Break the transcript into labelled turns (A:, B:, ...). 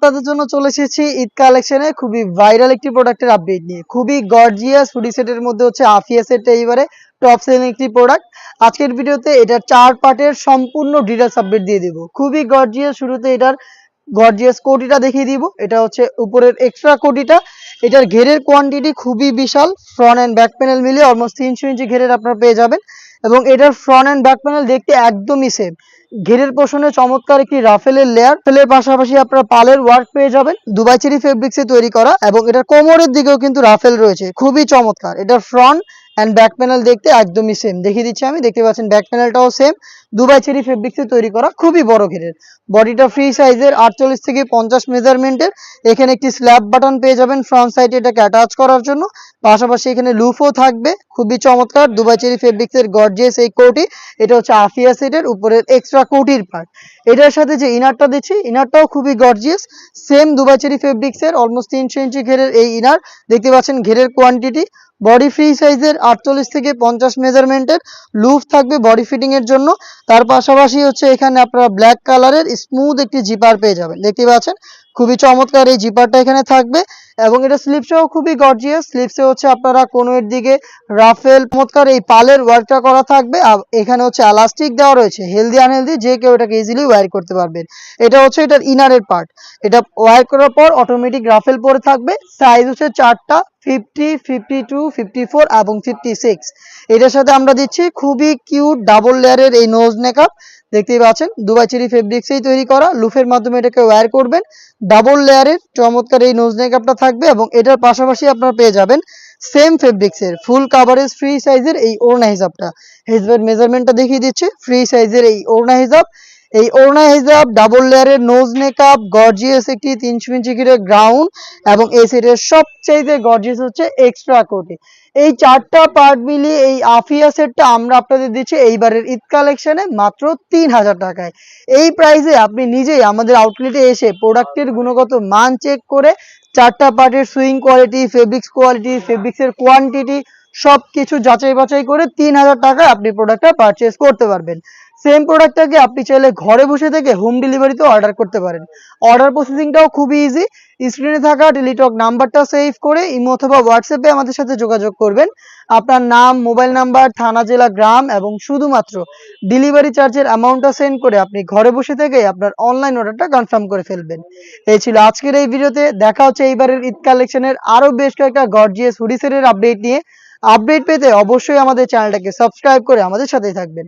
A: আপনাদের জন্য চলে এসেছি ঈদ কালেকশনে খুবই ভাইরাল একটি প্রোডাক্টের আপডেট নিয়ে। খুবই গর্জিয়াস হুডি সেটের মধ্যে হচ্ছে আফিয়া সেটটা এইবারে টপ সেলিং একটি প্রোডাক্ট। আজকের ভিডিওতে এটা 4 পার্টের সম্পূর্ণ ডিটেইলস আপডেট দিয়ে দিব। খুবই গর্জিয়াস। শুরুতে এটার গর্জিয়াস কোটিটা দেখিয়ে দিব। এটা হচ্ছে উপরের এক্সট্রা কোটিটা। এটার ঘেরের কোয়ান্টিটি খুবই বিশাল। ফ্রন্ট এন্ড ব্যাক প্যানেল মিলিয়ে অলমোস্ট 300 ইঞ্চি ঘেরের আপনারা পেয়ে যাবেন এবং এটার ফ্রন্ট এন্ড ব্যাক প্যানেল দেখতে একদমই সেম। ঘেরের পোর্শনে চমৎকার একটি রাফেলের লেয়ার, রাফেলের পাশাপাশি আপনারা পালের ওয়ার্ক পেয়ে যাবেন দুবাই চেরি ফেব্রিক্সে তৈরি করা এবং এটার কোমরের দিকেও কিন্তু রাফেল রয়েছে, খুবই চমৎকার। এটার ফ্রন্ট অ্যান্ড ব্যাক প্যানেল দেখতে একদমই সেম। দেখিয়ে দিচ্ছি আমি, দেখতে পাচ্ছেন ব্যাক প্যানেলটাও সেম, দুবাই চেরি ফেব্রিক্সে তৈরি করা, খুবই বড় ঘেরের। বডিটা ফ্রি সাইজের 48 থেকে 50 মেজারমেন্টের। এখানে একটি স্ল্যাব বাটন পেয়ে যাবেন ফ্রন্ট সাইডে এটাকে অ্যাটাচ করার জন্য, পাশাপাশি এখানে লুফও থাকবে। খুবই চমৎকার দুবাই চেরি ফেব্রিক্সের গর্জিয়াস এই কোটি। এটা হচ্ছে আফিয়া সেটের উপরের এক্সট্রা কোটির পার্ট। এটার সাথে যে ইনারটা দিচ্ছি, ইনারটাও খুবই গর্জিয়াস, সেম দুবাই চেরি ফেব্রিক্সের অলমোস্ট 300 ইঞ্চি ঘেরের এই ইনার। দেখতে পাচ্ছেন ঘেরের কোয়ান্টিটি বডি ফ্রি সাইজের 48 থেকে 50 মেজারমেন্টের। লুফ থাকবে বডি ফিটিং এর জন্য। তার পাশাপাশি হচ্ছে এখানে আপনারা ব্ল্যাক কালারের স্মুথ একটি জিপার পেয়ে যাবেন। দেখতে পাচ্ছেন খুবই চমৎকার এই জিপারটা এখানে থাকবে এবং এটা স্লিপসটাও খুবই গর্জিয়াস। স্লিপসে হচ্ছে আপনারা কোনোর দিকে রাফেল চমৎকার এই পালের ওয়ার্কটা করা থাকবে। আর এখানে হচ্ছে এলাস্টিক দেওয়া রয়েছে, হেলদি আনহেলদি যে কেউ এটাকে ইজিলি ওয়্যার করতে পারবেন। এটা হচ্ছে এটার ইনারের পার্ট। এটা ওয়্যার করার পর অটোমেটিক রাফেল পরে থাকবে। সাইজ হচ্ছে 4টা, 50, 52, 54 এবং 56। এটার সাথে আমরা দিচ্ছি খুবই কিউট ডাবল লেয়ারের এই নোজ মেকআপ। দেখতেই পাচ্ছেন দুবাই চেরি ফেব্রিক্সেই তৈরি করা, লুফের মাধ্যমে এটাকে ওয়্যার করবেন। ডাবল লেয়ারের চমৎকার এই নোজ মেকআপটা থাকবে এবং এটার পাশাপাশি আপনারা পেয়ে যাবেন সেম ফেব্রিক্সের ফুল কাভারেজ ফ্রি সাইজের এই ওড়না হিজাবটা। হিজাবের মেজারমেন্টটা দেখিয়ে দিচ্ছি, ফ্রি সাইজের এই ওড়না হিজাব। এই ওড়না হিজাব, ডাবল লেয়ারের নোজ মেকআপ, গর্জিয়াস একটি 300 ইঞ্চি ঘিরের গ্রাউন্ড এবং এই সেটের সবচেয়ে গর্জিয়াস হচ্ছে এক্সট্রা কোটি। এই 4টা পার্ট মিলিয়ে এই আফিয়া সেটটা আমরা আপনাদের দিচ্ছি এইবারের ঈদ কালেকশনে মাত্র 3000 টাকায়। এই প্রাইসে আপনি নিজেই আমাদের আউটলেটে এসে প্রোডাক্টের গুণগত মান চেক করে 4টা পার্টের সুইং কোয়ালিটি, ফেব্রিক্স ফেব্রিক্সের কোয়ান্টিটি সবকিছু যাচাই বাছাই করে 3000 টাকায় আপনি প্রোডাক্টটা পারচেজ করতে পারবেন। সেম প্রোডাক্টটাকে আপনি চাইলে ঘরে বসে থেকে হোম ডেলিভারিতেও অর্ডার করতে পারেন। অর্ডার প্রসেসিংটাও খুবই ইজি। স্ক্রিনে থাকা টেলিটক নাম্বারটা সেভ করে ইমো অথবা হোয়াটসঅ্যাপে আমাদের সাথে যোগাযোগ করবেন। আপনার নাম, মোবাইল নাম্বার, থানা, জেলা, গ্রাম এবং শুধুমাত্র ডেলিভারি চার্জের অ্যামাউন্টটা সেন্ড করে আপনি ঘরে বসে থেকে আপনার অনলাইন অর্ডারটা কনফার্ম করে ফেলবেন। এই ছিল আজকের এই ভিডিওতে। দেখা হচ্ছে এইবারের ঈদ কালেকশনের আরো বেশ কয়েকটা গর্জিয়াস হুডি সেটের আপডেট নিয়ে। আপডেট পেতে অবশ্যই আমাদের চ্যানেলটাকে সাবস্ক্রাইব করে আমাদের সাথেই থাকবেন।